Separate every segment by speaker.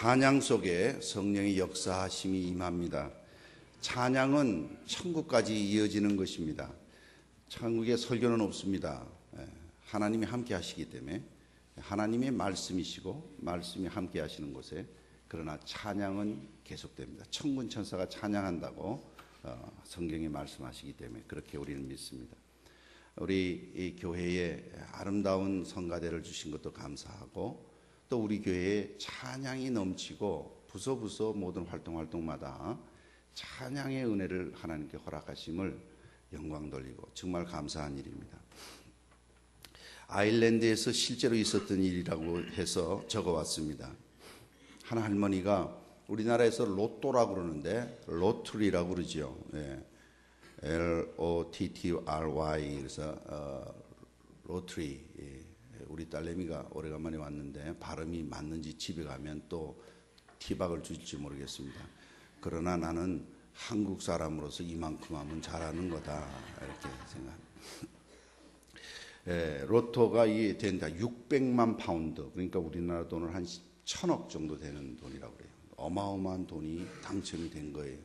Speaker 1: 찬양 속에 성령의 역사하심이 임합니다. 찬양은 천국까지 이어지는 것입니다. 천국에 설교는 없습니다. 하나님이 함께 하시기 때문에 하나님의 말씀이시고 말씀이 함께 하시는 곳에 그러나 찬양은 계속됩니다. 천군 천사가 찬양한다고 성경에 말씀하시기 때문에 그렇게 우리는 믿습니다. 우리 이 교회에 아름다운 성가대를 주신 것도 감사하고 또 우리 교회에 찬양이 넘치고 부서 모든 활동마다 찬양의 은혜를 하나님께 허락하심을 영광 돌리고 정말 감사한 일입니다. 아일랜드에서 실제로 있었던 일이라고 해서 적어왔습니다. 한 할머니가 우리나라에서 로또라고 그러는데 로트리라고 그러죠. L-O-T-T-R-Y 그래서 로트리. 우리 딸내미가 오래간만에 왔는데 발음이 맞는지 집에 가면 또 티박을 줄지 모르겠습니다. 그러나 나는 한국 사람으로서 이만큼 하면 잘하는 거다 이렇게 생각합니다. 로또가 된다. 600만 파운드 그러니까 우리나라 돈을 한 1000억 정도 되는 돈이라고 그래요. 어마어마한 돈이 당첨이 된 거예요.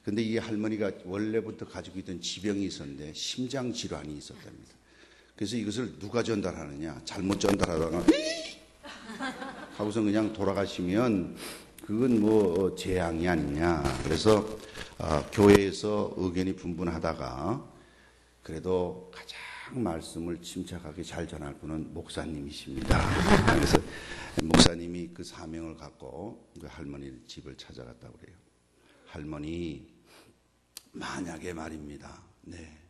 Speaker 1: 근데 이 할머니가 원래부터 가지고 있던 지병이 있었는데 심장 질환이 있었답니다. 그래서 이것을 누가 전달하느냐? 잘못 전달하다가 하고서 그냥 돌아가시면 그건 뭐 재앙이 아니냐. 그래서 교회에서 의견이 분분하다가 그래도 가장 말씀을 침착하게 잘 전할 분은 목사님이십니다. 그래서 목사님이 그 사명을 갖고 그 할머니 집을 찾아갔다고 그래요. 할머니 만약에 말입니다. 네.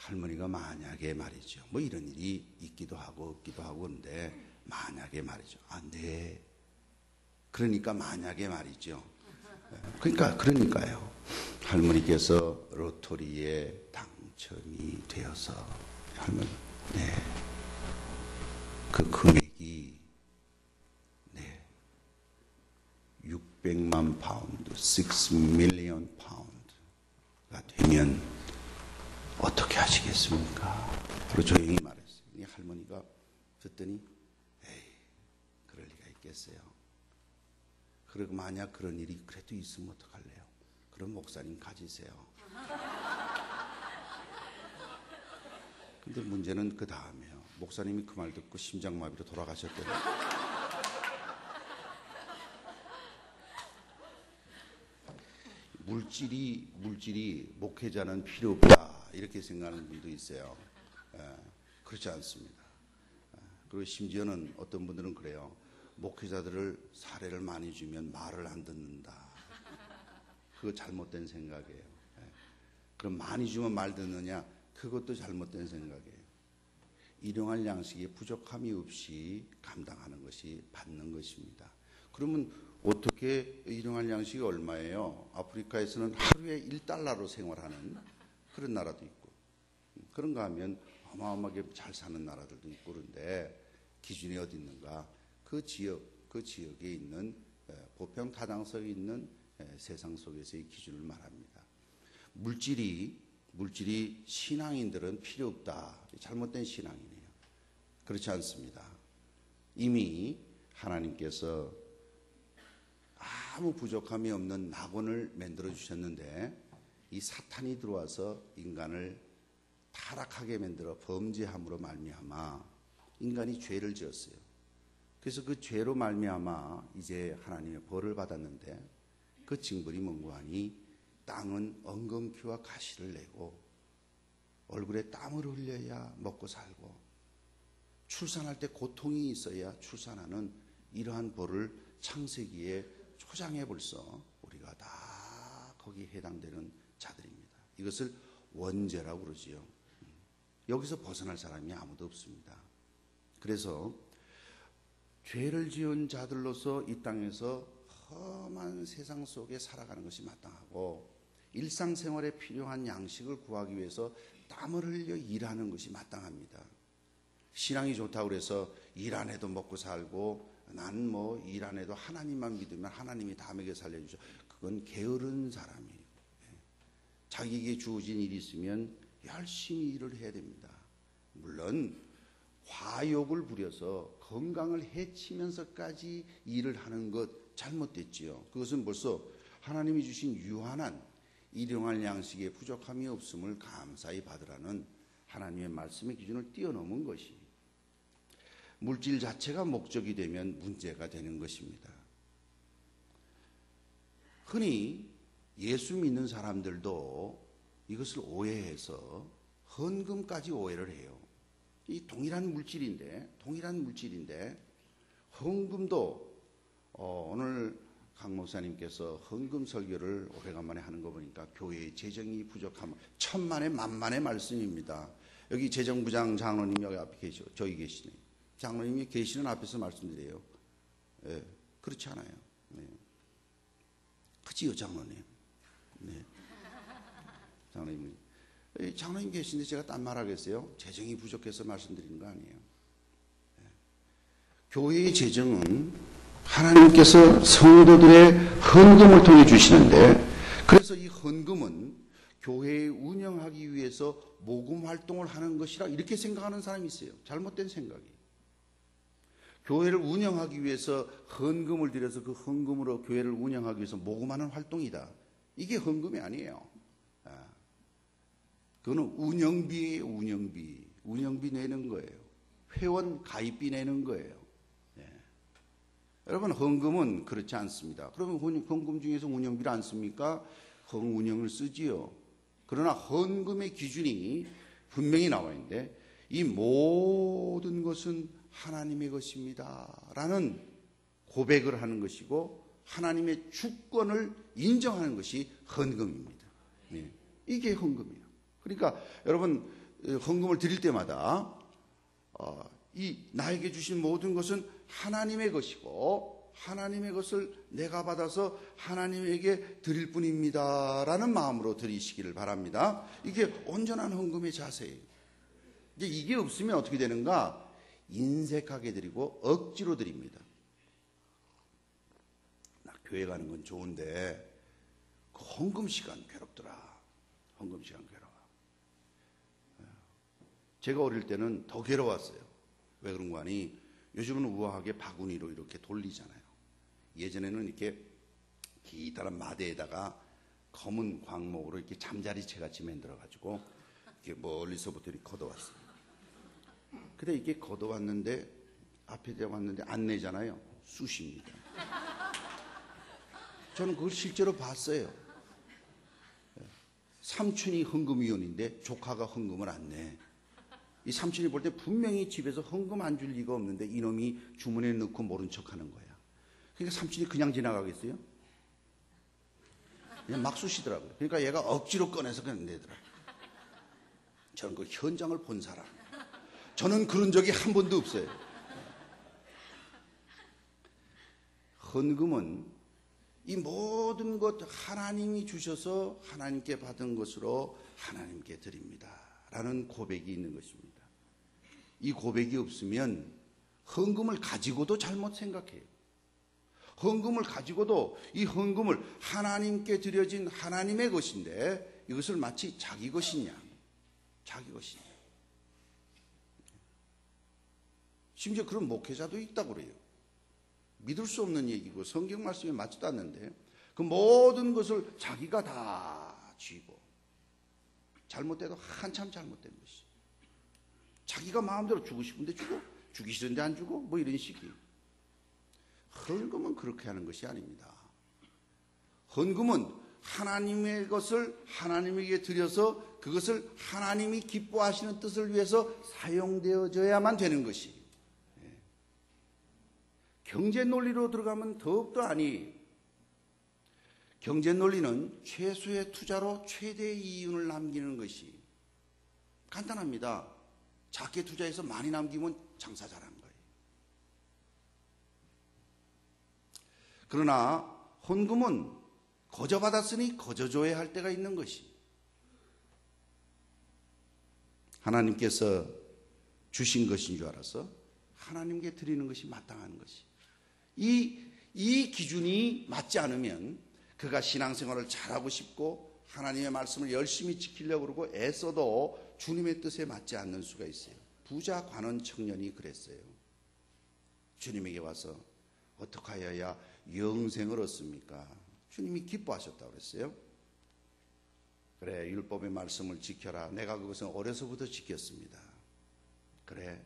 Speaker 1: 할머니가 만약에 말이죠. 뭐 이런 일이 있기도 하고 없기도 하고 그런데 만약에 말이죠. 네. 그러니까 만약에 말이죠. 그러니까요. 할머니께서 로터리에 당첨이 되어서 할머니 그 금액이 600만 파운드, 6 밀리언 파운드가 되면 어떻게 하시겠습니까? 그리고 조용히 말했어요. 이 할머니가 듣더니 그럴 리가 있겠어요. 그리고 만약 그런 일이 그래도 있으면 어떡할래요? 그럼 목사님 가지세요. 근데 문제는 그 다음에요. 목사님이 그 말 듣고 심장마비로 돌아가셨대요. 물질이 목회자는 필요 없다 이렇게 생각하는 분도 있어요. 그렇지 않습니다. 그리고 심지어는 어떤 분들은 그래요. 목회자들을 사례를 많이 주면 말을 안 듣는다. 그거 잘못된 생각이에요. 그럼 많이 주면 말 듣느냐? 그것도 잘못된 생각이에요. 일용할 양식에 부족함이 없이 감당하는 것이 받는 것입니다. 그러면 어떻게 일용할 양식이 얼마예요? 아프리카에서는 하루에 1달러로 생활하는 그런 나라도 있고 그런가 하면 어마어마하게 잘 사는 나라들도 있고 그런데 기준이 어디 있는가? 그 지역에 있는 보편타당성이 있는 세상 속에서의 기준을 말합니다. 물질이 신앙인들은 필요 없다. 잘못된 신앙이네요. 그렇지 않습니다. 이미 하나님께서 아무 부족함이 없는 낙원을 만들어 주셨는데 이 사탄이 들어와서 인간을 타락하게 만들어 범죄함으로 말미암아 인간이 죄를 지었어요. 그래서 그 죄로 말미암아 이제 하나님의 벌을 받았는데 그 징벌이 뭔고하니 땅은 엉겅퀴와 가시를 내고 얼굴에 땀을 흘려야 먹고 살고 출산할 때 고통이 있어야 출산하는 이러한 벌을 창세기에 초장에 벌써 우리가 다 거기에 해당되는 자들입니다. 이것을 원죄라고 그러지요. 여기서 벗어날 사람이 아무도 없습니다. 그래서 죄를 지은 자들로서 이 땅에서 험한 세상 속에 살아가는 것이 마땅하고 일상생활에 필요한 양식을 구하기 위해서 땀을 흘려 일하는 것이 마땅합니다. 신앙이 좋다고 해서 일 안 해도 먹고 살고 난 뭐 일 안 해도 하나님만 믿으면 하나님이 다 먹여 살려주죠. 그건 게으른 사람이에요. 자기에게 주어진 일이 있으면 열심히 일을 해야 됩니다. 물론 화욕을 부려서 건강을 해치면서까지 일을 하는 것 잘못됐지요. 그것은 벌써 하나님이 주신 유한한 일용할 양식에 부족함이 없음을 감사히 받으라는 하나님의 말씀의 기준을 뛰어넘은 것이 물질 자체가 목적이 되면 문제가 되는 것입니다. 흔히 예수 믿는 사람들도 이것을 오해해서 헌금까지 오해를 해요. 이 동일한 물질인데 헌금도 오늘 강 목사님께서 헌금 설교를 오래간만에 하는 거 보니까 교회의 재정이 부족함 천만에 만만의 말씀입니다. 여기 재정부장 장로님 여기 앞에 계시죠. 저기 계시네. 장로님이 계시는 앞에서 말씀드려요. 예, 그렇지 않아요. 네. 그치요 장로님. 네. 장로님 계신데 제가 딴 말 하겠어요? 재정이 부족해서 말씀드리는 거 아니에요. 네. 교회의 재정은 하나님께서 성도들의 헌금을 통해 주시는데, 그래서 이 헌금은 교회에 운영하기 위해서 모금 활동을 하는 것이라 이렇게 생각하는 사람이 있어요. 잘못된 생각이. 교회를 운영하기 위해서 헌금을 들여서 그 헌금으로 교회를 운영하기 위해서 모금하는 활동이다. 이게 헌금이 아니에요. 그거는 운영비예요. 운영비 내는 거예요. 회원 가입비 내는 거예요. 여러분, 헌금은 그렇지 않습니다. 그러면 헌금 중에서 운영비를 안 씁니까? 헌운영을 쓰지요. 그러나 헌금의 기준이 분명히 나와 있는데, 이 모든 것은 하나님의 것입니다 라는 고백을 하는 것이고 하나님의 주권을 인정하는 것이 헌금입니다. 네. 이게 헌금이에요. 그러니까 여러분, 헌금을 드릴 때마다 이 나에게 주신 모든 것은 하나님의 것이고 하나님의 것을 내가 받아서 하나님에게 드릴 뿐입니다 라는 마음으로 드리시기를 바랍니다. 이게 온전한 헌금의 자세예요. 이제 이게 없으면 어떻게 되는가? 인색하게 드리고 억지로 드립니다. 나 교회 가는 건 좋은데 그 헌금 시간 괴롭더라. 헌금 시간 괴로워. 제가 어릴 때는 더 괴로웠어요. 왜 그런 거 아니? 요즘은 우아하게 바구니로 이렇게 돌리잖아요. 예전에는 이렇게 기다란 마대에다가 검은 광목으로 이렇게 잠자리채 같이 만들어가지고 이렇게 멀리서부터 이렇게 걷어왔어요. 근데 이게 걷어왔는데 앞에 대고 왔는데 안 내잖아요. 쑤십니다. 저는 그걸 실제로 봤어요. 삼촌이 헌금위원인데 조카가 헌금을 안 내. 이 삼촌이 볼 때 분명히 집에서 헌금 안 줄 리가 없는데 이놈이 주머니에 넣고 모른 척하는 거야. 그러니까 삼촌이 그냥 지나가겠어요? 그냥 막 쑤시더라고요. 그러니까 얘가 억지로 꺼내서 그냥 내더라고요. 저는 그 현장을 본 사람. 저는 그런 적이 한 번도 없어요. 헌금은 이 모든 것 하나님이 주셔서 하나님께 받은 것으로 하나님께 드립니다 라는 고백이 있는 것입니다. 이 고백이 없으면 헌금을 가지고도 잘못 생각해요. 헌금을 가지고도 이 헌금을 하나님께 드려진 하나님의 것인데 이것을 마치 자기 것이냐, 자기 것이냐. 심지어 그런 목회자도 있다고 그래요. 믿을 수 없는 얘기고 성경 말씀에 맞지도 않는데 그 모든 것을 자기가 다 쥐고 잘못돼도 한참 잘못된 것이. 자기가 마음대로 주고 싶은데 주고 주기 싫은데 안 주고 뭐 이런 식이에요. 헌금은 그렇게 하는 것이 아닙니다. 헌금은 하나님의 것을 하나님에게 드려서 그것을 하나님이 기뻐하시는 뜻을 위해서 사용되어져야만 되는 것이. 경제 논리로 들어가면 더욱더 아니. 경제 논리는 최소의 투자로 최대의 이윤을 남기는 것이 간단합니다. 작게 투자해서 많이 남기면 장사 잘한 거예요. 그러나 헌금은 거저 받았으니 거저 줘야 할 때가 있는 것이. 하나님께서 주신 것인 줄 알아서 하나님께 드리는 것이 마땅한 것이. 이 기준이 맞지 않으면 그가 신앙생활을 잘하고 싶고 하나님의 말씀을 열심히 지키려고 그러고 애써도 주님의 뜻에 맞지 않는 수가 있어요. 부자 관원 청년이 그랬어요. 주님에게 와서 어떻게 하여야 영생을 얻습니까? 주님이 기뻐하셨다고 그랬어요. 그래, 율법의 말씀을 지켜라. 내가 그것은 어려서부터 지켰습니다. 그래,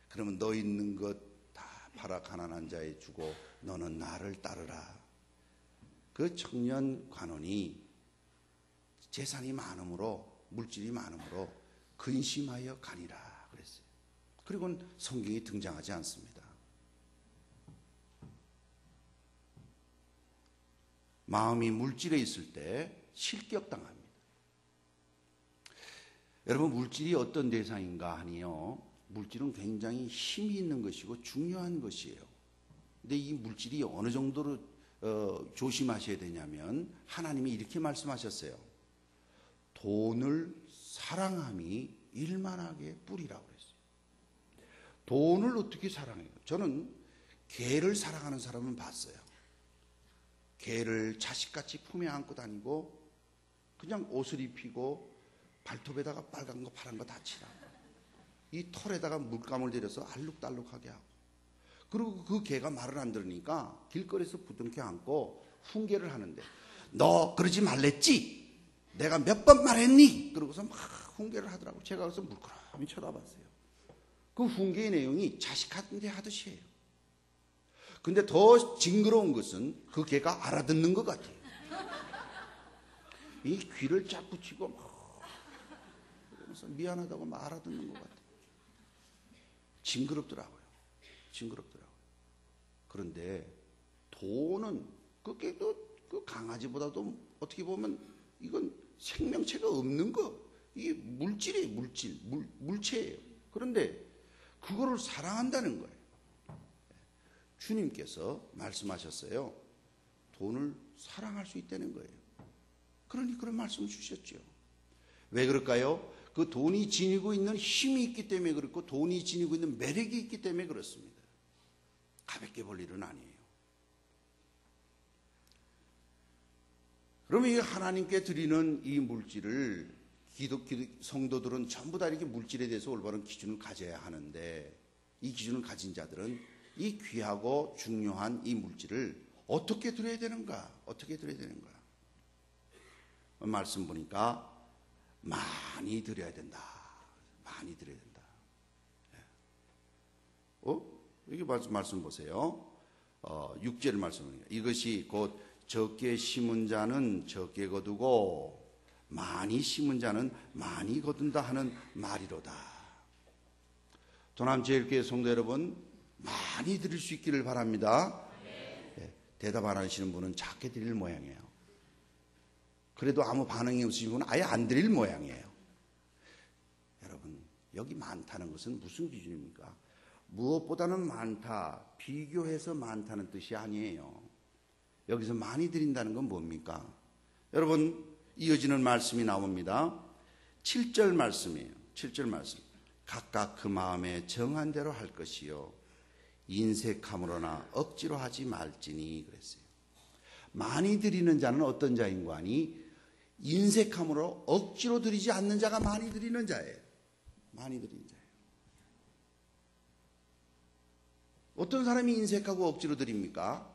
Speaker 1: 그러면 너 있는 것 다 팔아 가난한 자에 주고 너는 나를 따르라. 그 청년 관원이 재산이 많으므로, 물질이 많으므로 근심하여 가니라 그랬어요. 그리고는 성경이 등장하지 않습니다. 마음이 물질에 있을 때 실격당합니다. 여러분, 물질이 어떤 대상인가 하니요, 물질은 굉장히 힘이 있는 것이고 중요한 것이에요. 근데 이 물질이 어느 정도로 조심하셔야 되냐면, 하나님이 이렇게 말씀하셨어요. 돈을 사랑함이 일만하게 뿌리라고 그랬어요. 돈을 어떻게 사랑해요? 저는 개를 사랑하는 사람은 봤어요. 개를 자식같이 품에 안고 다니고 그냥 옷을 입히고 발톱에다가 빨간 거 파란 거 다 칠하고 이 털에다가 물감을 들여서 알록달록하게 하고, 그리고 그 개가 말을 안 들으니까 길거리에서 부둥켜 안고 훈계를 하는데, 너 그러지 말랬지? 내가 몇 번 말했니? 그러고서 막 훈계를 하더라고. 제가 그래서 물끄러미 쳐다봤어요. 그 훈계의 내용이 자식한테 하듯이 해요. 근데 더 징그러운 것은 그 개가 알아듣는 것 같아요. 이 귀를 쫙 붙이고 막 그러면서 미안하다고 막 알아듣는 것 같아요. 징그럽더라고요. 징그럽더라고요. 그런데 돈은 그 강아지보다도 어떻게 보면 이건 생명체가 없는 거, 이게 물질이에요. 물체예요. 그런데 그거를 사랑한다는 거예요. 주님께서 말씀하셨어요. 돈을 사랑할 수 있다는 거예요. 그러니 그런 말씀을 주셨죠. 왜 그럴까요? 그 돈이 지니고 있는 힘이 있기 때문에 그렇고, 돈이 지니고 있는 매력이 있기 때문에 그렇습니다. 가볍게 볼 일은 아니에요. 그러면 이 하나님께 드리는 이 물질을 성도들은 전부 다 이렇게 물질에 대해서 올바른 기준을 가져야 하는데, 이 기준을 가진 자들은 이 귀하고 중요한 이 물질을 어떻게 드려야 되는가? 어떻게 드려야 되는가? 말씀 보니까 많이 드려야 된다. 많이 드려야 된다. 여기 말씀 보세요. 6절 말씀입니다. 이것이 곧 적게 심은 자는 적게 거두고 많이 심은 자는 많이 거둔다 하는 말이로다. 도남제일교회 성도 여러분, 많이 드릴 수 있기를 바랍니다. 대답 안 하시는 분은 작게 드릴 모양이에요. 그래도 아무 반응이 없으신 분은 아예 안 드릴 모양이에요. 여러분, 여기 많다는 것은 무슨 기준입니까? 무엇보다는 많다, 비교해서 많다는 뜻이 아니에요. 여기서 많이 드린다는 건 뭡니까? 여러분, 이어지는 말씀이 나옵니다. 7절 말씀이에요. 7절 말씀. 각각 그 마음에 정한 대로 할 것이요 인색함으로나 억지로 하지 말지니 그랬어요. 많이 드리는 자는 어떤 자인가 하니, 인색함으로 억지로 드리지 않는 자가 많이 드리는 자예요. 많이 드리는 자예요. 어떤 사람이 인색하고 억지로 드립니까?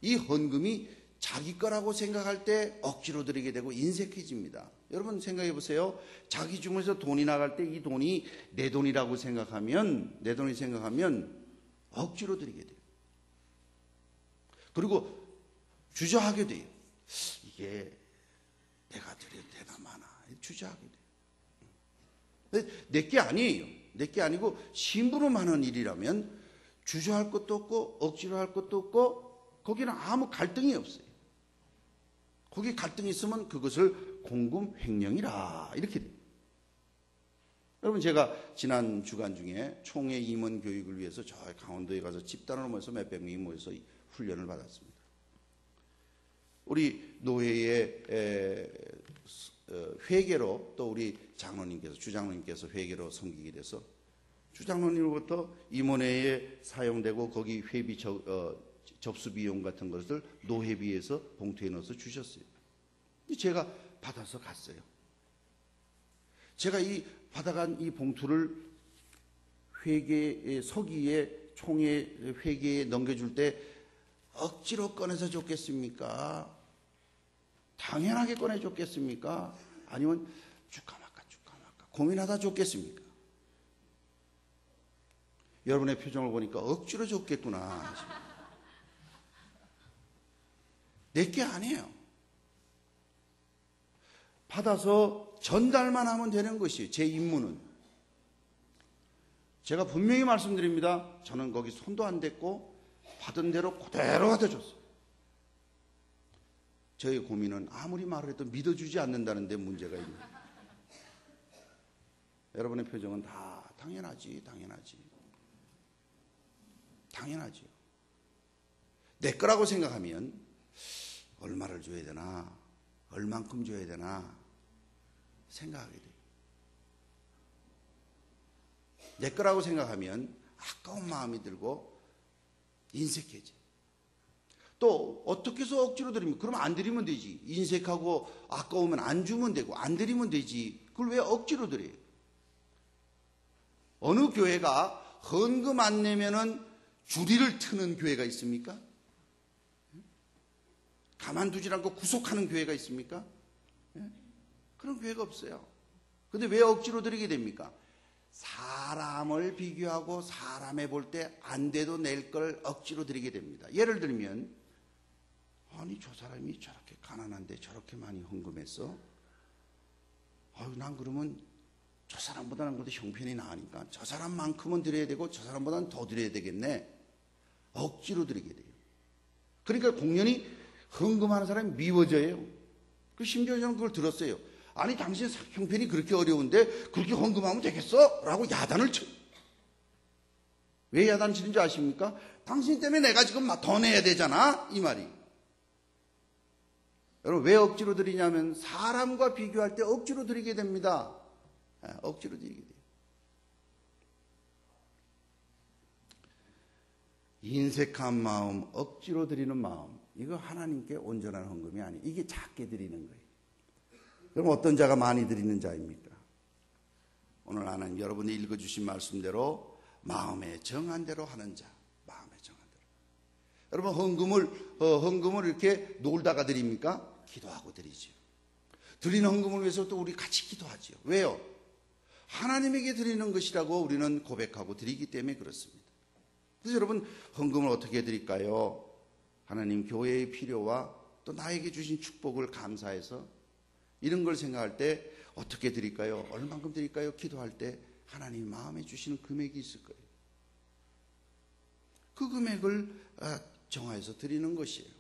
Speaker 1: 이 헌금이 자기 거라고 생각할 때 억지로 드리게 되고 인색해집니다. 여러분 생각해 보세요. 자기 주머니에서 돈이 나갈 때 이 돈이 내 돈이라고 생각하면, 내 돈이 생각하면 억지로 드리게 돼요. 그리고 주저하게 돼요. 이게 내가 드려도 되나 마나 주저하게 돼요. 내게 아니에요. 내게 아니고 심부름하는 일이라면 주저할 것도 없고 억지로 할 것도 없고 거기는 아무 갈등이 없어요. 거기 갈등이 있으면 그것을 공금 횡령이라 이렇게 돼요. 여러분, 제가 지난 주간 중에 총회 임원 교육을 위해서 저 강원도에 가서 집단으로 모여서 몇백 명이 모여서 훈련을 받았습니다. 우리 노회의 회계로, 또 우리 장로님께서, 주장로님께서 회계로 섬기게 돼서 주장로님으로부터 임원회에 사용되고 거기 회비 접수 비용 같은 것을 노회비에서 봉투에 넣어서 주셨어요. 제가 받아서 갔어요. 제가 이 받아간 이 봉투를 회계 서기에 총회 회계에 넘겨줄 때 억지로 꺼내서 줬겠습니까? 당연하게 꺼내줬겠습니까? 아니면 줄까 말까 고민하다 줬겠습니까? 여러분의 표정을 보니까 억지로 줬겠구나. 내게 아니에요. 받아서 전달만 하면 되는 것이에요. 제 임무는. 제가 분명히 말씀드립니다. 저는 거기 손도 안 댔고 받은 대로 그대로 갖다 줬어요. 저의 고민은 아무리 말을 해도 믿어주지 않는다는 데 문제가 있는 거예요. 여러분의 표정은 다 당연하지. 당연하지요. 내 거라고 생각하면 얼마를 줘야 되나, 얼만큼 줘야 되나 생각하게 돼요. 내 거라고 생각하면 아까운 마음이 들고 인색해져. 또 어떻게 해서 억지로 드리면 그러면 안 드리면 되지. 인색하고 아까우면 안 주면 되고 안 드리면 되지. 그걸 왜 억지로 드려요? 어느 교회가 헌금 안 내면은 주리를 트는 교회가 있습니까? 가만두지 않고 구속하는 교회가 있습니까? 그런 교회가 없어요. 근데 왜 억지로 드리게 됩니까? 사람을 비교하고 사람에 볼 때 안 돼도 낼 걸 억지로 드리게 됩니다. 예를 들면 아니 저 사람이 저렇게 가난한데 저렇게 많이 헌금했어? 난 그러면 저 사람보다는 그래도 형편이 나으니까 저 사람만큼은 드려야 되고 저 사람보다는 더 드려야 되겠네. 억지로 드리게 돼요. 그러니까 공연히 헌금하는 사람이 미워져요. 심지어 저는 그걸 들었어요. 아니 당신 형편이 그렇게 어려운데 그렇게 헌금하면 되겠어? 라고 야단을 쳐요. 왜 야단 치는 줄 아십니까? 당신 때문에 내가 지금 더 내야 되잖아 이 말이. 여러분 왜 억지로 드리냐면 사람과 비교할 때 억지로 드리게 됩니다. 억지로 드리게 돼요. 인색한 마음, 억지로 드리는 마음, 이거 하나님께 온전한 헌금이 아니에요. 이게 작게 드리는 거예요. 그럼 어떤 자가 많이 드리는 자입니까? 오늘 하나님 여러분이 읽어주신 말씀대로 마음에 정한 대로 하는 자, 마음에 정한 대로. 여러분 헌금을 이렇게 놀다가 드립니까? 기도하고 드리죠. 드리는 헌금을 위해서 또 우리 같이 기도하죠. 왜요? 하나님에게 드리는 것이라고 우리는 고백하고 드리기 때문에 그렇습니다. 그래서 여러분 헌금을 어떻게 드릴까요? 하나님 교회의 필요와 또 나에게 주신 축복을 감사해서 이런 걸 생각할 때 어떻게 드릴까요? 얼만큼 드릴까요? 기도할 때 하나님 마음에 주시는 금액이 있을 거예요. 그 금액을 정하여서 드리는 것이에요.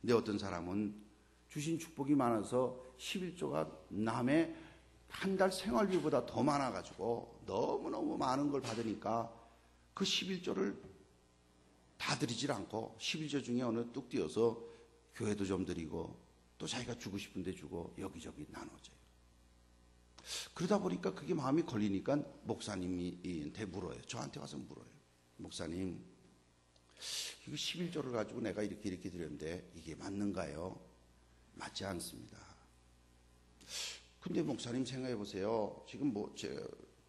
Speaker 1: 근데 어떤 사람은 주신 축복이 많아서 11조가 남의 한 달 생활비보다 더 많아가지고 너무너무 많은 걸 받으니까 그 11조를 다 드리질 않고 11조 중에 어느 뚝 띄어서 교회도 좀 드리고 또 자기가 주고 싶은데 주고 여기저기 나눠져요. 그러다 보니까 그게 마음이 걸리니까 목사님한테 물어요. 저한테 와서 물어요. 목사님, 이거 11조를 가지고 내가 이렇게 드렸는데 이게 맞는가요? 맞지 않습니다. 근데 목사님 생각해 보세요. 지금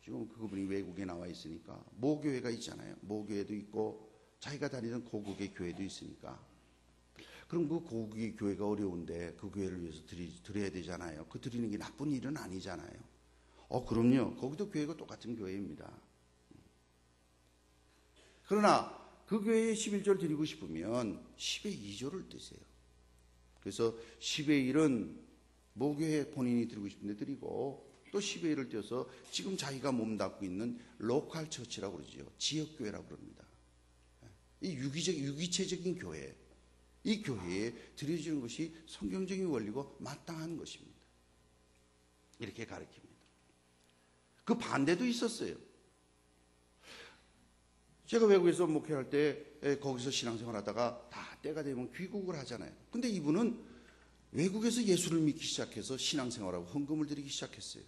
Speaker 1: 지금 그분이 외국에 나와 있으니까 모교회가 있잖아요. 모교회도 있고 자기가 다니는 고국의 교회도 있으니까. 그럼 그 고국의 교회가 어려운데 그 교회를 위해서 드려야 되잖아요. 그 드리는 게 나쁜 일은 아니잖아요. 그럼요. 거기도 교회가 똑같은 교회입니다. 그러나 그 교회에 11조를 드리고 싶으면 10의 2조를 드세요. 그래서 10의 1은 모교회 본인이 드리고 싶은데 드리고 또 10의 1을 떼어서 지금 자기가 몸담고 있는 로컬 처치라고 그러죠. 지역교회라고 그럽니다. 이 유기체적인 교회, 이 교회에 드려지는 것이 성경적인 원리고 마땅한 것입니다. 이렇게 가르칩니다. 그 반대도 있었어요. 제가 외국에서 목회할 때 거기서 신앙생활 하다가 다 때가 되면 귀국을 하잖아요. 근데 이분은 외국에서 예수를 믿기 시작해서 신앙생활하고 헌금을 드리기 시작했어요.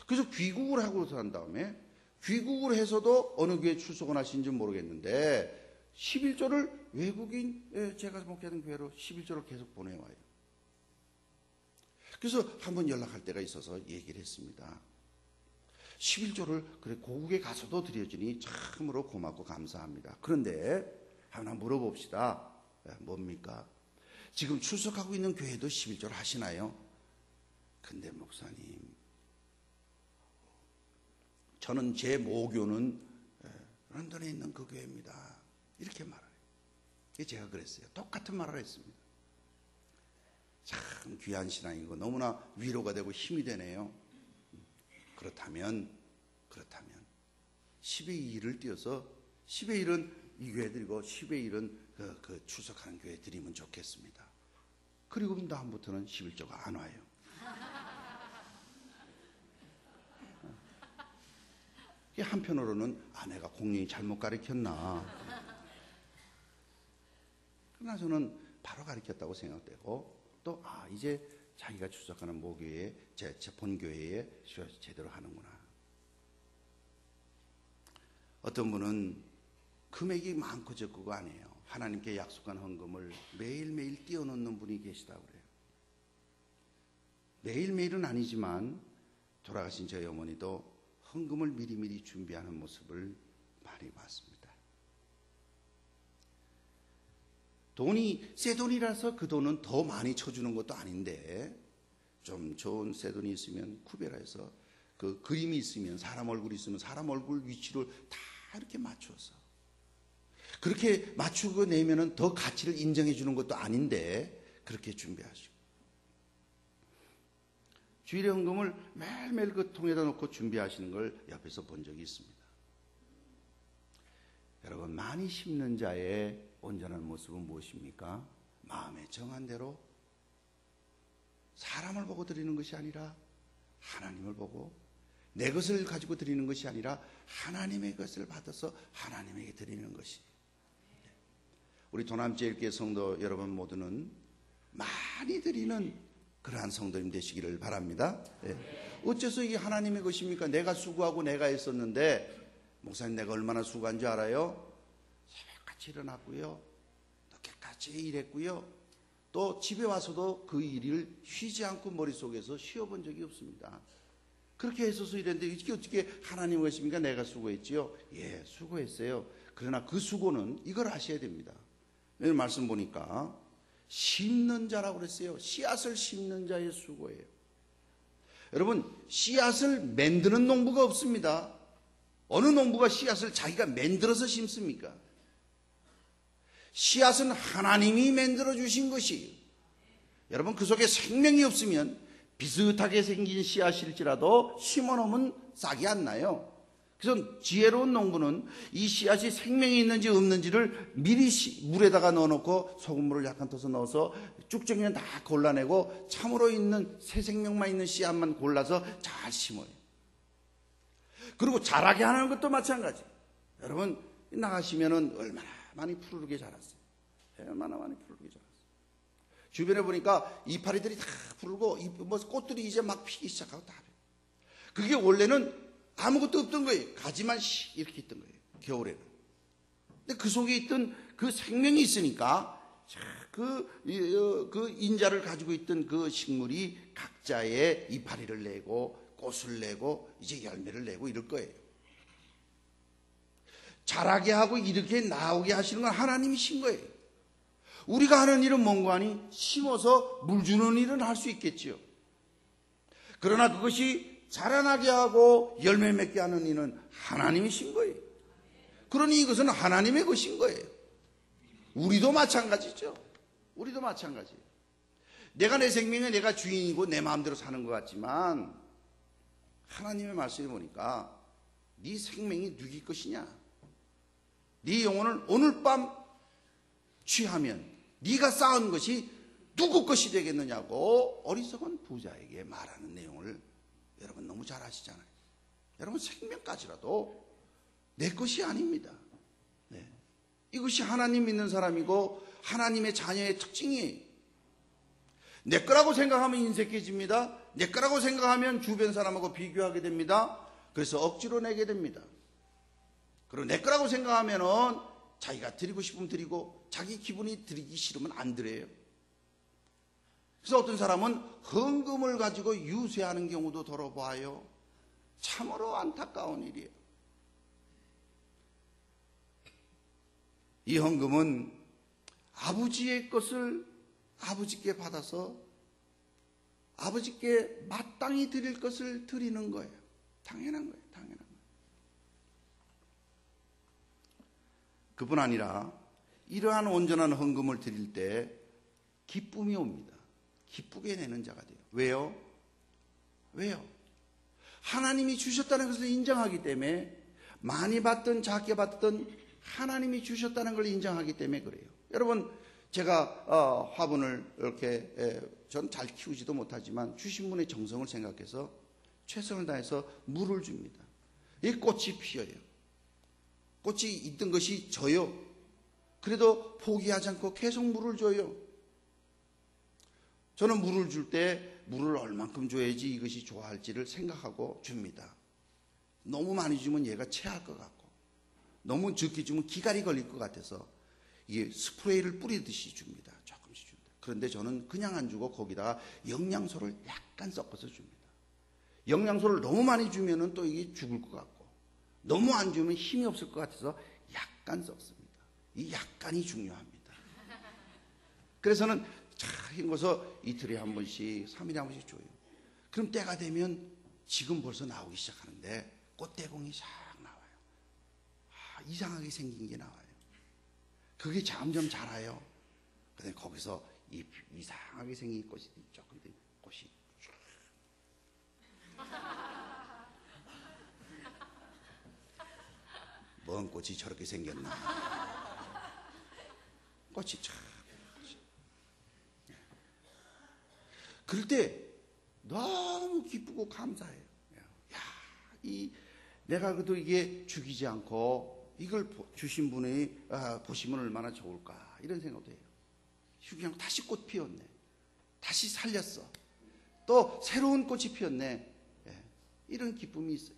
Speaker 1: 그래서 귀국을 하고 난 다음에 귀국을 해서도 어느 교회에 출석을 하신지 모르겠는데 11조를 외국인 제가 목회하는 교회로 11조를 계속 보내와요. 그래서 한번 연락할 때가 있어서 얘기를 했습니다. 11조를 그래 고국에 가서도 드려주니 참으로 고맙고 감사합니다. 그런데 하나 물어봅시다. 뭡니까? 지금 출석하고 있는 교회도 11조를 하시나요? 근데 목사님, 저는 제 모교는 런던에 있는 그 교회입니다. 이렇게 말해요. 제가 그랬어요. 똑같은 말을 했습니다. 참 귀한 신앙이고 너무나 위로가 되고 힘이 되네요. 그렇다면 10의 1을 띄어서 10의 1은 이 교회 드리고 10의 1은 그 출석하는 교회 드리면 좋겠습니다. 그리고 다음부터는 11조가 안 와요. 한편으로는 아내가 공연히 잘못 가르쳤나. 그러나 저는 바로 가르쳤다고 생각되고 또 이제 자기가 출석하는 모교회, 제 본교회에 제대로 하는구나. 어떤 분은 금액이 많고 적고가 아니에요. 하나님께 약속한 헌금을 매일매일 띄워놓는 분이 계시다고 그래요. 매일매일은 아니지만 돌아가신 저희 어머니도 헌금을 미리미리 준비하는 모습을 많이 봤습니다. 돈이 새 돈이라서 그 돈은 더 많이 쳐주는 것도 아닌데 좀 좋은 새 돈이 있으면 구별해서 그 그림이 있으면 사람 얼굴이 있으면 사람 얼굴 위치를 다 이렇게 맞춰서 그렇게 맞추고 내면은 더 가치를 인정해 주는 것도 아닌데 그렇게 준비하시고 주일에 헌금을 매일매일 그 통에다 놓고 준비하시는 걸 옆에서 본 적이 있습니다. 여러분, 많이 심는 자의 온전한 모습은 무엇입니까? 마음에 정한 대로 사람을 보고 드리는 것이 아니라 하나님을 보고 내 것을 가지고 드리는 것이 아니라 하나님의 것을 받아서 하나님에게 드리는 것이. 우리 도남제일교회 성도 여러분 모두는 많이 드리는 그러한 성도님 되시기를 바랍니다. 어째서 이게 하나님의 것입니까? 내가 수고하고 내가 했었는데 목사님 내가 얼마나 수고한 줄 알아요? 새벽같이 일어났고요. 늦게까지 일했고요. 또 집에 와서도 그 일을 쉬지 않고 머릿속에서 쉬어본 적이 없습니다. 그렇게 했어서 이랬는데 이게 어떻게 하나님의 것입니까? 내가 수고했지요? 예, 수고했어요. 그러나 그 수고는 이걸 아셔야 됩니다. 오늘 말씀 보니까 심는 자라고 그랬어요. 씨앗을 심는 자의 수고예요. 여러분, 씨앗을 만드는 농부가 없습니다. 어느 농부가 씨앗을 자기가 만들어서 심습니까? 씨앗은 하나님이 만들어 주신 것이에요. 여러분, 그 속에 생명이 없으면 비슷하게 생긴 씨앗일지라도 심어놓으면 싹이 안 나요. 그래서 지혜로운 농부는 이 씨앗이 생명이 있는지 없는지를 미리 물에다가 넣어놓고 소금물을 약간 터서 넣어서 쭉정이는 다 골라내고 참으로 있는 새 생명만 있는 씨앗만 골라서 잘 심어요. 그리고 자라게 하는 것도 마찬가지. 여러분 나가시면은 얼마나 많이 푸르르게 자랐어요. 얼마나 많이 푸르르게 자랐어요. 주변에 보니까 이파리들이 다 푸르고 꽃들이 이제 막 피기 시작하고 다. 그게 원래는 아무것도 없던 거예요. 가지만 이렇게 있던 거예요. 겨울에는. 근데 그 속에 있던 그 생명이 있으니까 그 인자를 가지고 있던 그 식물이 각자의 이파리를 내고 꽃을 내고 이제 열매를 내고 이럴 거예요. 자라게 하고 이렇게 나오게 하시는 건 하나님이신 거예요. 우리가 하는 일은 뭔가 하니 심어서 물 주는 일은 할 수 있겠지요. 그러나 그것이 자라나게 하고 열매 맺게 하는 이는 하나님이신 거예요. 그러니 이것은 하나님의 것인 거예요. 우리도 마찬가지죠. 우리도 마찬가지예요. 내가 내 생명에 내가 주인이고 내 마음대로 사는 것 같지만 하나님의 말씀을 보니까 네 생명이 누구 것이냐? 네 영혼을 오늘 밤 취하면 네가 쌓은 것이 누구 것이 되겠느냐고 어리석은 부자에게 말하는 내용을 여러분 너무 잘 아시잖아요. 여러분 생명까지라도 내 것이 아닙니다. 네. 이것이 하나님 믿는 사람이고 하나님의 자녀의 특징이에요. 내 거라고 생각하면 인색해집니다. 내 거라고 생각하면 주변 사람하고 비교하게 됩니다. 그래서 억지로 내게 됩니다. 그리고 내 거라고 생각하면은 자기가 드리고 싶으면 드리고 자기 기분이 드리기 싫으면 안 드려요. 그래서 어떤 사람은 헌금을 가지고 유세하는 경우도 들어봐요. 참으로 안타까운 일이에요. 이 헌금은 아버지의 것을 아버지께 받아서 아버지께 마땅히 드릴 것을 드리는 거예요. 당연한 거예요. 당연한 거예요. 그뿐 아니라 이러한 온전한 헌금을 드릴 때 기쁨이 옵니다. 기쁘게 내는 자가 돼요. 왜요? 왜요? 하나님이 주셨다는 것을 인정하기 때문에, 많이 받든 작게 받든 하나님이 주셨다는 걸 인정하기 때문에 그래요. 여러분, 제가 화분을 이렇게 전 잘 키우지도 못하지만 주신 분의 정성을 생각해서 최선을 다해서 물을 줍니다. 이 꽃이 피어요. 꽃이 있던 것이 져요. 그래도 포기하지 않고 계속 물을 줘요. 저는 물을 줄 때 물을 얼만큼 줘야지 이것이 좋아할지를 생각하고 줍니다. 너무 많이 주면 얘가 체할 것 같고, 너무 적게 주면 기갈이 걸릴 것 같아서 이게 스프레이를 뿌리듯이 줍니다. 조금씩 줍니다. 그런데 저는 그냥 안 주고 거기다가 영양소를 약간 섞어서 줍니다. 영양소를 너무 많이 주면은 또 이게 죽을 것 같고, 너무 안 주면 힘이 없을 것 같아서 약간 섞습니다. 이 약간이 중요합니다. 그래서는 헹궈서 이틀에 한 번씩, 3일에 한 번씩 줘요. 그럼 때가 되면 지금 벌써 나오기 시작하는데 꽃대공이 싹 나와요. 이상하게 생긴 게 나와요. 그게 점점 자라요. 근데 거기서 이상하게 생긴 꽃이 조금 꽃이 뭔 꽃이 저렇게 생겼나. 꽃이 참. 그럴 때 너무 기쁘고 감사해요. 야, 내가 그래도 이게 죽이지 않고 이걸 주신 분이 보시면 얼마나 좋을까, 이런 생각도 해요. 그냥 다시 꽃 피웠네. 다시 살렸어. 또 새로운 꽃이 피었네. 이런 기쁨이 있어요.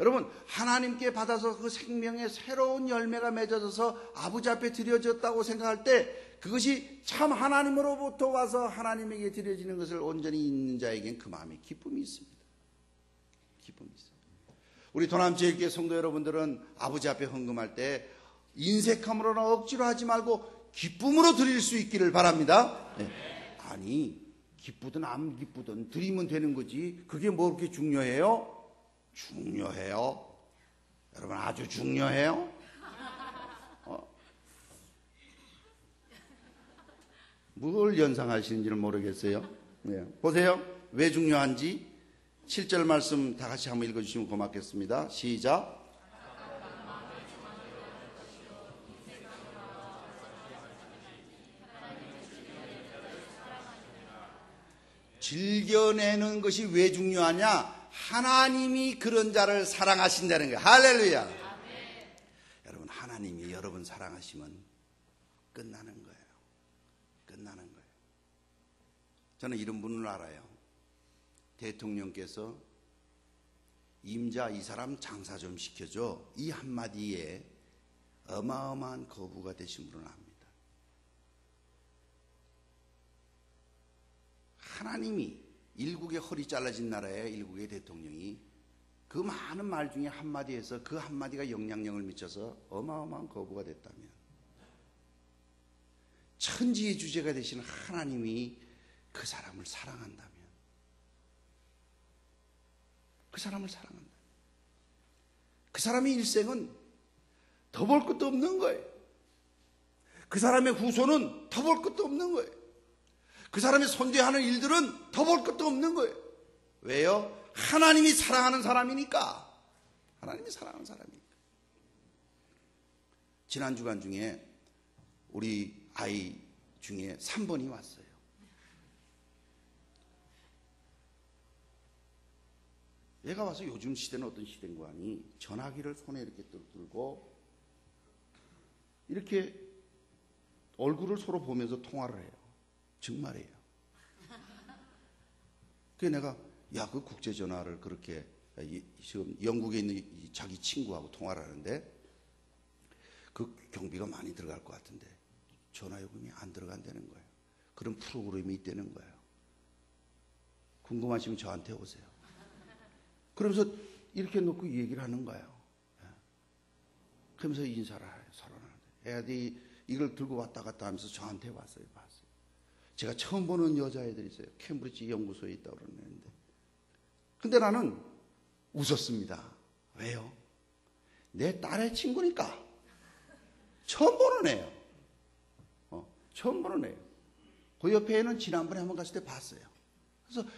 Speaker 1: 여러분, 하나님께 받아서 그 생명의 새로운 열매가 맺어져서 아버지 앞에 드려졌다고 생각할 때 그것이 참 하나님으로부터 와서 하나님에게 드려지는 것을 온전히 있는 자에겐 그 마음에 기쁨이 있습니다. 기쁨이 있어요. 우리 도남제일교회 성도 여러분들은 아버지 앞에 헌금할 때 인색함으로나 억지로 하지 말고 기쁨으로 드릴 수 있기를 바랍니다. 네. 아니, 기쁘든 안 기쁘든 드리면 되는 거지. 그게 뭐 그렇게 중요해요? 중요해요. 여러분, 아주 중요해요. 뭘 연상하시는지는 모르겠어요. 네. 보세요. 왜 중요한지 7절 말씀 다 같이 한번 읽어주시면 고맙겠습니다. 시작. 즐겨내는 것이 왜 중요하냐? 하나님이 그런 자를 사랑하신다는 거예요. 할렐루야. 아멘. 여러분, 하나님이 여러분 사랑하시면 끝나는 거예요. 끝나는 거예요. 저는 이런 분을 알아요. 대통령께서 임자, 이 사람 장사 좀 시켜줘, 이 한마디에 어마어마한 거부가 되신 분을 압니다. 하나님이 일국의 허리 잘라진 나라의 일국의 대통령이 그 많은 말 중에 한마디에서 그 한마디가 영향력을 미쳐서 어마어마한 거부가 됐다면, 천지의 주제가 되신 하나님이 그 사람을 사랑한다면, 그 사람을 사랑한다. 그 사람의 일생은 더 볼 것도 없는 거예요. 그 사람의 후손은 더 볼 것도 없는 거예요. 그 사람이 손대하는 일들은 더 볼 것도 없는 거예요. 왜요? 하나님이 사랑하는 사람이니까. 하나님이 사랑하는 사람이니까. 지난 주간 중에 우리 아이 중에 3번이 왔어요. 얘가 와서 요즘 시대는 어떤 시대인가 하니 전화기를 손에 이렇게 들고 이렇게 얼굴을 서로 보면서 통화를 해요. 정말이에요. 그래서 내가 그 국제전화를 그렇게 지금 영국에 있는 자기 친구하고 통화를 하는데 그 경비가 많이 들어갈 것 같은데 전화요금이 안 들어간다는 거예요. 그런 프로그램이 있다는 거예요. 궁금하시면 저한테 오세요. 그러면서 이렇게 놓고 얘기를 하는 거예요. 그러면서 인사를 해요. 서로는. 애들이 이걸 들고 왔다 갔다 하면서 저한테 왔어요. 봤어요. 제가 처음 보는 여자애들이 있어요. 캠브리지 연구소에 있다고 그러는데. 근데 나는 웃었습니다. 왜요? 내 딸의 친구니까. 처음 보는 애예요. 처음 보는 애예요. 그 옆에는 지난번에 한번 갔을 때 봤어요. 그래서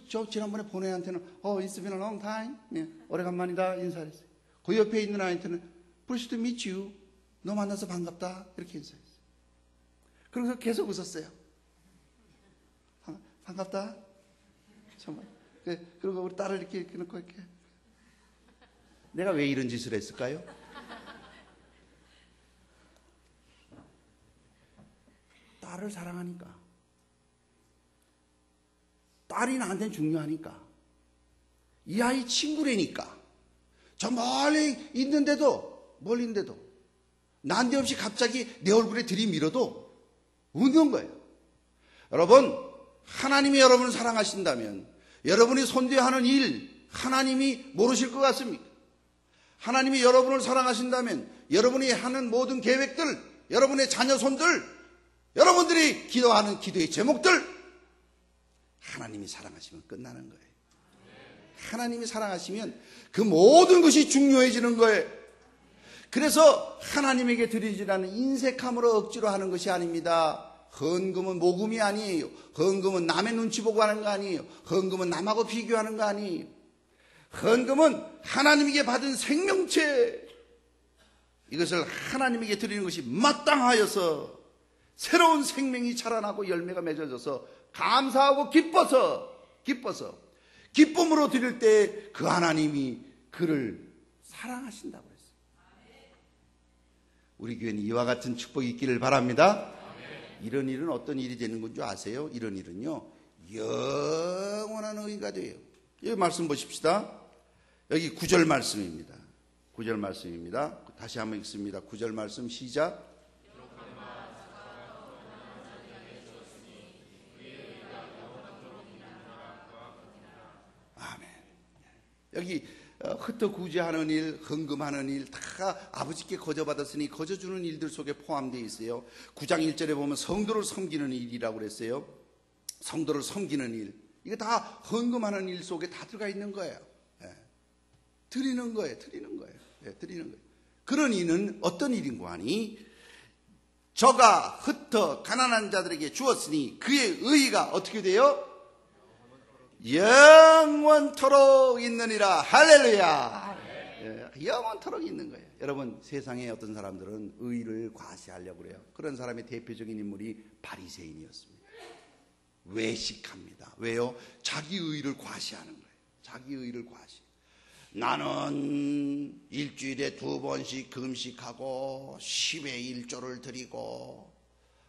Speaker 1: 저 지난번에 본 애한테는 It's been a long time. 네, 오래간만이다 인사했어요. 그 옆에 있는 아이한테는 Pleased to meet you. 너 만나서 반갑다. 이렇게 인사했어요. 그래서 계속 웃었어요. 반갑다. 정말. 그리고 우리 딸을 이렇게 놓고 이렇게. 내가 왜 이런 짓을 했을까요? 딸을 사랑하니까. 딸이 나한테는 중요하니까. 이 아이 친구라니까. 저 멀리 있는데도 난데없이 갑자기 내 얼굴에 들이밀어도 웃는 거예요. 여러분, 하나님이 여러분을 사랑하신다면 여러분이 손대야 하는 일 하나님이 모르실 것 같습니까? 하나님이 여러분을 사랑하신다면 여러분이 하는 모든 계획들, 여러분의 자녀 손들, 여러분들이 기도하는 기도의 제목들 하나님이 사랑하시면 끝나는 거예요. 하나님이 사랑하시면 그 모든 것이 중요해지는 거예요. 그래서 하나님에게 드리지라는 인색함으로 억지로 하는 것이 아닙니다. 헌금은 모금이 아니에요. 헌금은 남의 눈치 보고 하는 거 아니에요. 헌금은 남하고 비교하는 거 아니에요. 헌금은 하나님에게 받은 생명체, 이것을 하나님에게 드리는 것이 마땅하여서 새로운 생명이 자라나고 열매가 맺어져서 감사하고 기쁨으로 드릴 때 그 하나님이 그를 사랑하신다고 했어요. 우리 교회는 이와 같은 축복이 있기를 바랍니다. 이런 일은 어떤 일이 되는 건 줄 아세요? 이런 일은요, 영원한 의가 돼요. 여기 말씀 보십시다. 여기 9절 말씀입니다. 9절 말씀입니다. 다시 한번 읽습니다. 9절 말씀 시작. 아멘. 여기 흩어구제하는 일, 헌금하는 일 다 아버지께 거저받았으니 거저주는 일들 속에 포함되어 있어요. 9장 1절에 보면 성도를 섬기는 일이라고 그랬어요. 성도를 섬기는 일, 이거 다 헌금하는 일 속에 다 들어가 있는 거예요. 드리는 거예요. 그런 이는 어떤 일인고 하니 저가 흩어 가난한 자들에게 주었으니 그의 의의가 어떻게 돼요? 영원토록 있느니라. 할렐루야. 영원토록 있는 거예요. 여러분, 세상에 어떤 사람들은 의의를 과시하려고 그래요. 그런 사람의 대표적인 인물이 바리새인이었습니다. 외식합니다. 왜요? 자기 의의를 과시하는 거예요. 자기 의의를 과시. 나는 일주일에 2번씩 금식하고 10의 1조를 드리고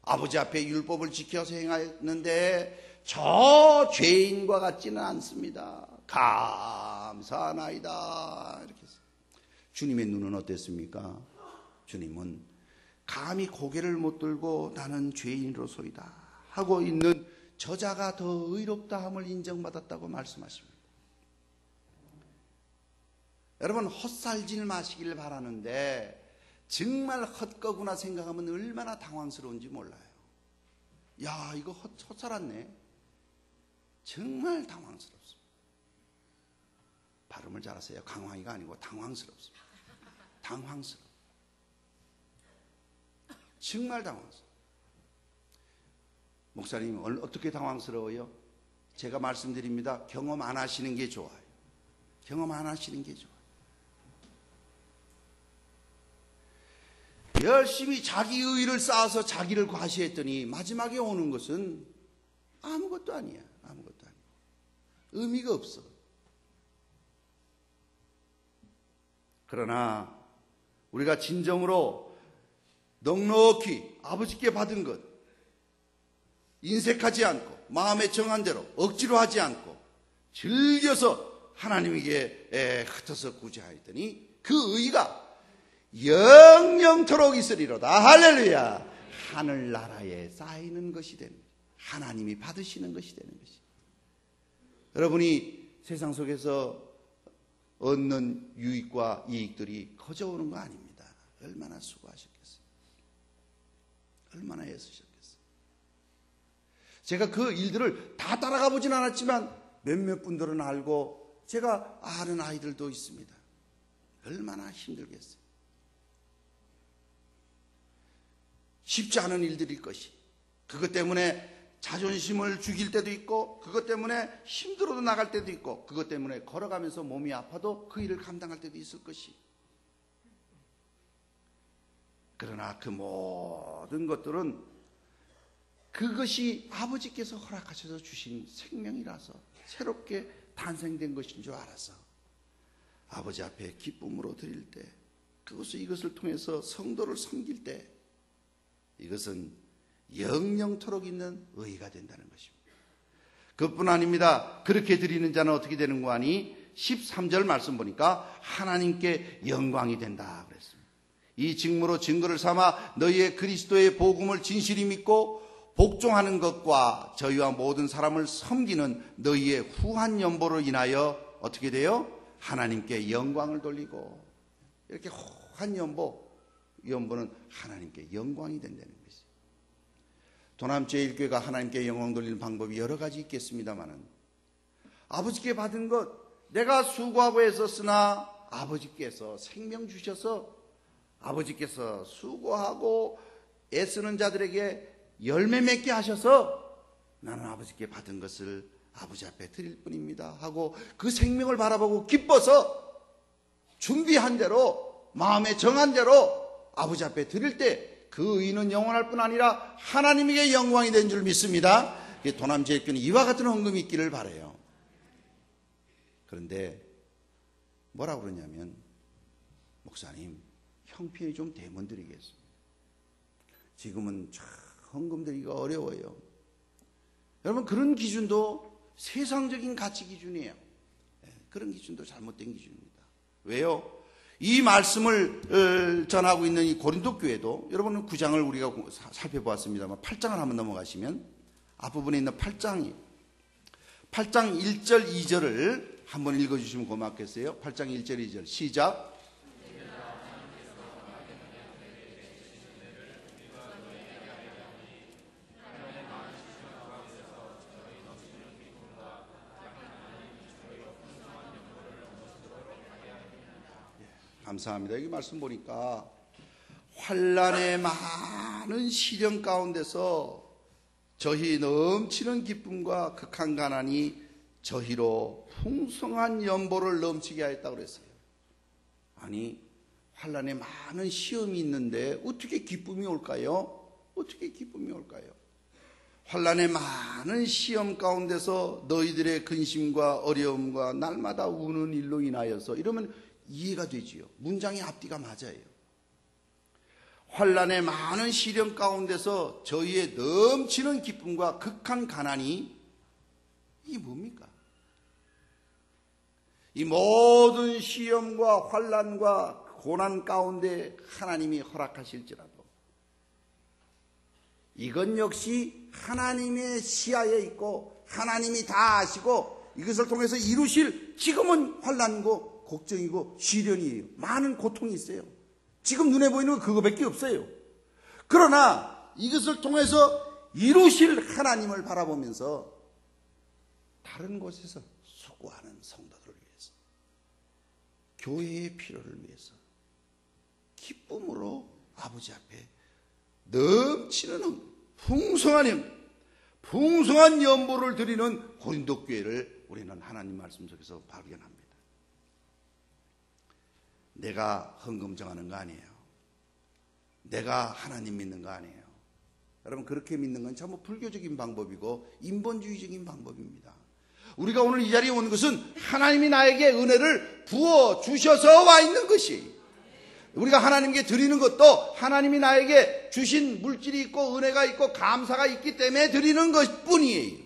Speaker 1: 아버지 앞에 율법을 지켜서 행하였는데 저 죄인과 같지는 않습니다. 감사하나이다. 이렇게 했어요. 주님의 눈은 어땠습니까? 주님은 감히 고개를 못 들고 나는 죄인으로소이다 하고 있는 저자가 더 의롭다함을 인정받았다고 말씀하십니다. 여러분, 헛살질 마시길 바라는데 정말 헛거구나 생각하면 얼마나 당황스러운지 몰라요. 야, 이거 헛살았네. 정말 당황스럽습니다. 발음을 잘하세요. 강황이가 아니고 당황스럽습니다. 당황스러워. 정말 당황스러워. 목사님, 어떻게 당황스러워요? 제가 말씀드립니다. 경험 안 하시는 게 좋아요. 경험 안 하시는 게 좋아요. 열심히 자기 의의를 쌓아서 자기를 과시했더니 마지막에 오는 것은 아무것도 아니야. 아무것도 아니야. 의미가 없어. 그러나 우리가 진정으로 넉넉히 아버지께 받은 것, 인색하지 않고 마음에 정한 대로 억지로 하지 않고 즐겨서 하나님에게 흩어서 구제하였더니 그 의가 영영토록 있으리로다. 할렐루야. 하늘나라에 쌓이는 것이 됩니다. 하나님이 받으시는 것이 되는 것이. 여러분이 세상 속에서 얻는 유익과 이익들이 커져오는 거 아닙니다. 얼마나 수고하셨겠어요. 얼마나 애쓰셨겠어요. 제가 그 일들을 다 따라가 보진 않았지만 몇몇 분들은 알고 제가 아는 아이들도 있습니다. 얼마나 힘들겠어요. 쉽지 않은 일들일 것이. 그것 때문에 자존심을 죽일 때도 있고, 그것 때문에 힘들어도 나갈 때도 있고, 그것 때문에 걸어가면서 몸이 아파도 그 일을 감당할 때도 있을 것이. 그러나 그 모든 것들은 그것이 아버지께서 허락하셔서 주신 생명이라서 새롭게 탄생된 것인 줄 알아서 아버지 앞에 기쁨으로 드릴 때, 그것을 이것을 통해서 성도를 섬길 때 이것은 영영토록 있는 의의가 된다는 것입니다. 그뿐 아닙니다. 그렇게 드리는 자는 어떻게 되는 거 아니? 13절 말씀 보니까 하나님께 영광이 된다 그랬습니다. 이 직무로 증거를 삼아 너희의 그리스도의 복음을 진실히 믿고 복종하는 것과 저희와 모든 사람을 섬기는 너희의 후한 연보로 인하여 어떻게 돼요? 하나님께 영광을 돌리고, 이렇게 후한 연보는 하나님께 영광이 된다는 것이죠. 도남제일교회가 하나님께 영광 돌리는 방법이 여러 가지 있겠습니다만은, 아버지께 받은 것, 내가 수고하고 애썼으나 아버지께서 생명 주셔서 아버지께서 수고하고 애쓰는 자들에게 열매 맺게 하셔서 나는 아버지께 받은 것을 아버지 앞에 드릴 뿐입니다 하고 그 생명을 바라보고 기뻐서 준비한 대로, 마음에 정한 대로 아버지 앞에 드릴 때 그 의는 영원할 뿐 아니라 하나님에게 영광이 된 줄 믿습니다. 도남제일교회는 이와 같은 헌금이 있기를 바라요. 그런데 뭐라고 그러냐면, 목사님 형편이 좀 되면 드리겠습니다. 지금은 참 헌금 드리기가 어려워요. 여러분, 그런 기준도 세상적인 가치 기준이에요. 그런 기준도 잘못된 기준입니다. 왜요? 이 말씀을 전하고 있는 이 고린도 교회도, 여러분은 9장을 우리가 살펴보았습니다만 8장을 한번 넘어가시면 앞부분에 있는 8장 1절 2절을 한번 읽어주시면 고맙겠어요. 8장 1절 2절 시작. 감사합니다. 여기 말씀 보니까 환난의 많은 시련 가운데서 저희 넘치는 기쁨과 극한 가난이 저희로 풍성한 연보를 넘치게 하였다고 그랬어요. 아니, 환난에 많은 시험이 있는데 어떻게 기쁨이 올까요? 어떻게 기쁨이 올까요? 환난의 많은 시험 가운데서 너희들의 근심과 어려움과 날마다 우는 일로 인하여서, 이러면 이해가 되지요. 문장의 앞뒤가 맞아요. 환난의 많은 시련 가운데서 저희의 넘치는 기쁨과 극한 가난이, 이게 뭡니까? 이 모든 시험과 환난과 고난 가운데 하나님이 허락하실지라도 이건 역시 하나님의 시야에 있고 하나님이 다 아시고 이것을 통해서 이루실, 지금은 환난이고 걱정이고 시련이에요. 많은 고통이 있어요. 지금 눈에 보이는 건 그거밖에 없어요. 그러나 이것을 통해서 이루실 하나님을 바라보면서 다른 곳에서 수고하는 성도들을 위해서, 교회의 필요를 위해서 기쁨으로 아버지 앞에 넘치는 풍성한 연보를 드리는 고린도 교회를 우리는 하나님 말씀 속에서 발견합니다. 내가 헌금 정하는 거 아니에요. 내가 하나님 믿는 거 아니에요. 여러분, 그렇게 믿는 건 전부 불교적인 방법이고 인본주의적인 방법입니다. 우리가 오늘 이 자리에 온 것은 하나님이 나에게 은혜를 부어 주셔서 와 있는 것이, 우리가 하나님께 드리는 것도 하나님이 나에게 주신 물질이 있고 은혜가 있고 감사가 있기 때문에 드리는 것뿐이에요.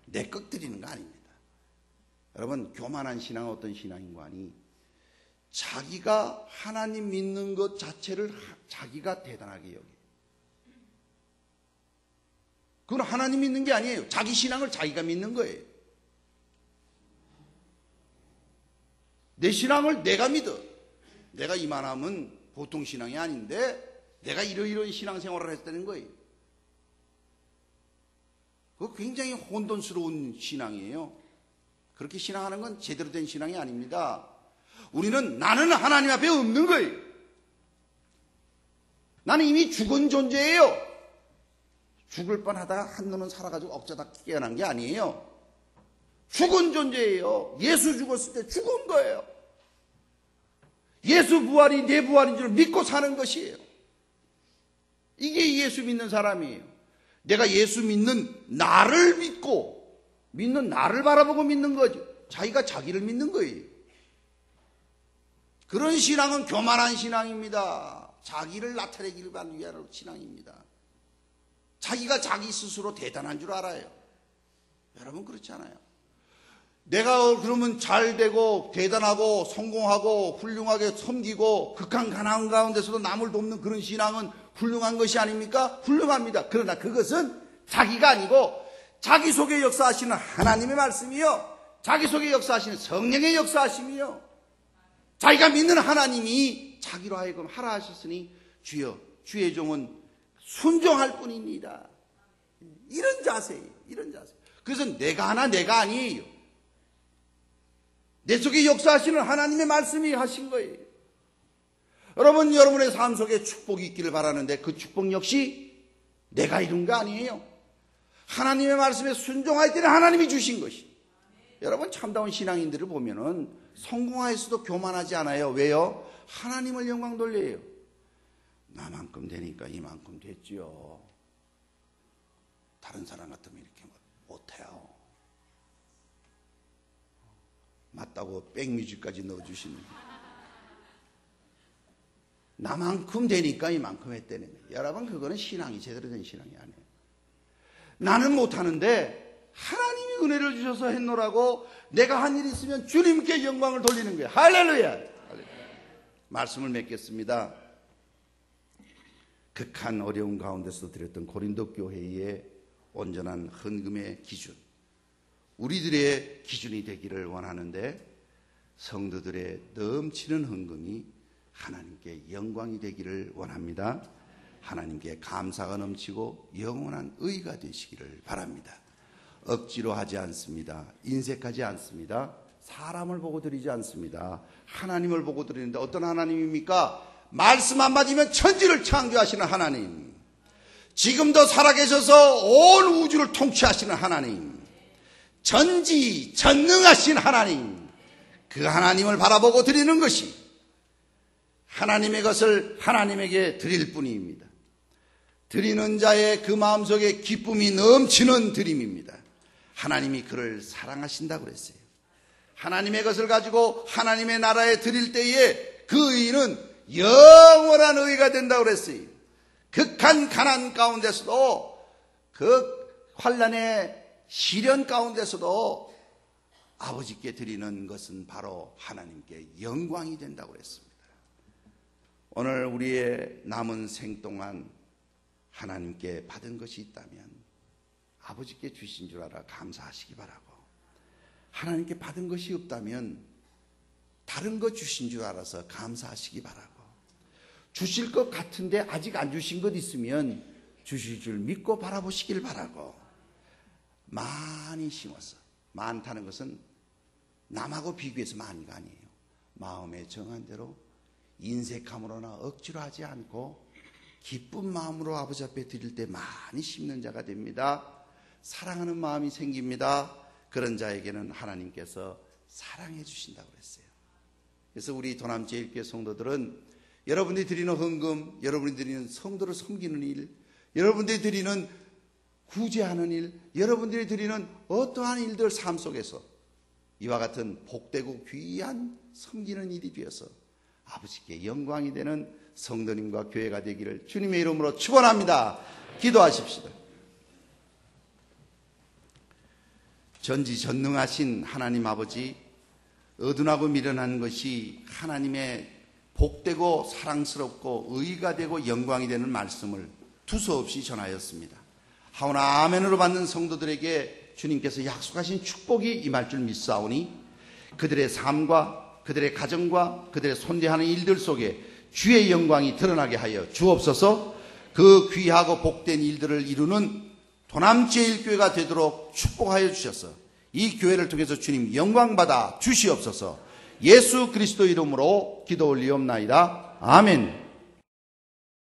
Speaker 1: 내 것 드리는 거 아닙니다. 여러분, 교만한 신앙은 어떤 신앙인가 하니, 자기가 하나님 믿는 것 자체를 자기가 대단하게 여겨요. 그건 하나님 믿는 게 아니에요. 자기 신앙을 자기가 믿는 거예요. 내 신앙을 내가 믿어. 내가 이만하면 보통 신앙이 아닌데 내가 이러이러한 신앙생활을 했다는 거예요. 그거 굉장히 혼돈스러운 신앙이에요. 그렇게 신앙하는 건 제대로 된 신앙이 아닙니다. 우리는 나는 하나님 앞에 없는 거예요. 나는 이미 죽은 존재예요. 죽을 뻔하다가 한눈은 살아가지고 억자다 깨어난 게 아니에요. 죽은 존재예요. 예수 죽었을 때 죽은 거예요. 예수 부활이 내 부활인 줄 믿고 사는 것이에요. 이게 예수 믿는 사람이에요. 내가 예수 믿는 나를 믿고 믿는 나를 바라보고 믿는 거죠. 자기가 자기를 믿는 거예요. 그런 신앙은 교만한 신앙입니다. 자기를 나타내기를 위한 신앙입니다. 자기가 자기 스스로 대단한 줄 알아요. 여러분 그렇지 않아요? 내가 그러면 잘 되고 대단하고 성공하고 훌륭하게 섬기고 극한 가난 가운데서도 남을 돕는 그런 신앙은 훌륭한 것이 아닙니까? 훌륭합니다. 그러나 그것은 자기가 아니고 자기 속에 역사하시는 하나님의 말씀이요, 자기 속에 역사하시는 성령의 역사하심이요, 자기가 믿는 하나님이 자기로 하여금 하라 하셨으니 주여 주의 종은 순종할 뿐입니다. 이런 자세예요. 이런 자세. 그래서 내가 하나 내가 아니에요. 내 속에 역사하시는 하나님의 말씀이 하신 거예요. 여러분, 여러분의 삶 속에 축복이 있기를 바라는데 그 축복 역시 내가 이룬 거 아니에요. 하나님의 말씀에 순종할 때는 하나님이 주신 것이. 여러분, 참다운 신앙인들을 보면은 성공하였어도 교만하지 않아요. 왜요? 하나님을 영광 돌려요. 나만큼 되니까 이만큼 됐지요. 다른 사람 같으면 이렇게 못해요. 맞다고 백뮤직까지 넣어주시는. 나만큼 되니까 이만큼 했다는 거예요. 여러분, 그거는 신앙이 제대로 된 신앙이 아니에요. 나는 못하는데 하나님이 은혜를 주셔서 했노라고 내가 한 일 있으면 주님께 영광을 돌리는 거예요. 할렐루야. 말씀을 맺겠습니다. 극한 어려운 가운데서 드렸던 고린도 교회의 온전한 헌금의 기준, 우리들의 기준이 되기를 원하는데 성도들의 넘치는 헌금이 하나님께 영광이 되기를 원합니다. 하나님께 감사가 넘치고 영원한 의가 되시기를 바랍니다. 억지로 하지 않습니다. 인색하지 않습니다. 사람을 보고 드리지 않습니다. 하나님을 보고 드리는데 어떤 하나님입니까? 말씀 한마디면 천지를 창조하시는 하나님, 지금도 살아계셔서 온 우주를 통치하시는 하나님, 전지전능하신 하나님, 그 하나님을 바라보고 드리는 것이 하나님의 것을 하나님에게 드릴 뿐입니다. 드리는 자의 그 마음속에 기쁨이 넘치는 드림입니다. 하나님이 그를 사랑하신다고 그랬어요. 하나님의 것을 가지고 하나님의 나라에 드릴 때에 그 의는 영원한 의가 된다고 그랬어요. 극한 가난 가운데서도, 그 환난의 시련 가운데서도 아버지께 드리는 것은 바로 하나님께 영광이 된다고 그랬습니다. 오늘 우리의 남은 생 동안 하나님께 받은 것이 있다면 아버지께 주신 줄 알아 감사하시기 바라고, 하나님께 받은 것이 없다면 다른 것 주신 줄 알아서 감사하시기 바라고, 주실 것 같은데 아직 안 주신 것 있으면 주실 줄 믿고 바라보시길 바라고, 많이 심어서, 많다는 것은 남하고 비교해서 많이가 아니에요. 마음에 정한 대로 인색함으로나 억지로 하지 않고 기쁜 마음으로 아버지 앞에 드릴 때 많이 심는 자가 됩니다. 사랑하는 마음이 생깁니다. 그런 자에게는 하나님께서 사랑해 주신다고 그랬어요. 그래서 우리 도남제일교회 성도들은 여러분들이 드리는 헌금, 여러분들이 드리는 성도를 섬기는 일, 여러분들이 드리는 구제하는 일, 여러분들이 드리는 어떠한 일들 삶 속에서 이와 같은 복되고 귀한 섬기는 일이 되어서 아버지께 영광이 되는 성도님과 교회가 되기를 주님의 이름으로 축원합니다. 기도하십시다. 전지전능하신 하나님 아버지, 어둔하고 미련한 것이 하나님의 복되고 사랑스럽고 의가 되고 영광이 되는 말씀을 두서없이 전하였습니다. 하오나 아멘으로 받는 성도들에게 주님께서 약속하신 축복이 임할 줄 믿사오니 그들의 삶과 그들의 가정과 그들의 손대하는 일들 속에 주의 영광이 드러나게 하여 주옵소서. 그 귀하고 복된 일들을 이루는 도남제일교회가 되도록 축복하여 주셔서 이 교회를 통해서 주님 영광받아 주시옵소서. 예수 그리스도 이름으로 기도 올리옵나이다. 아멘.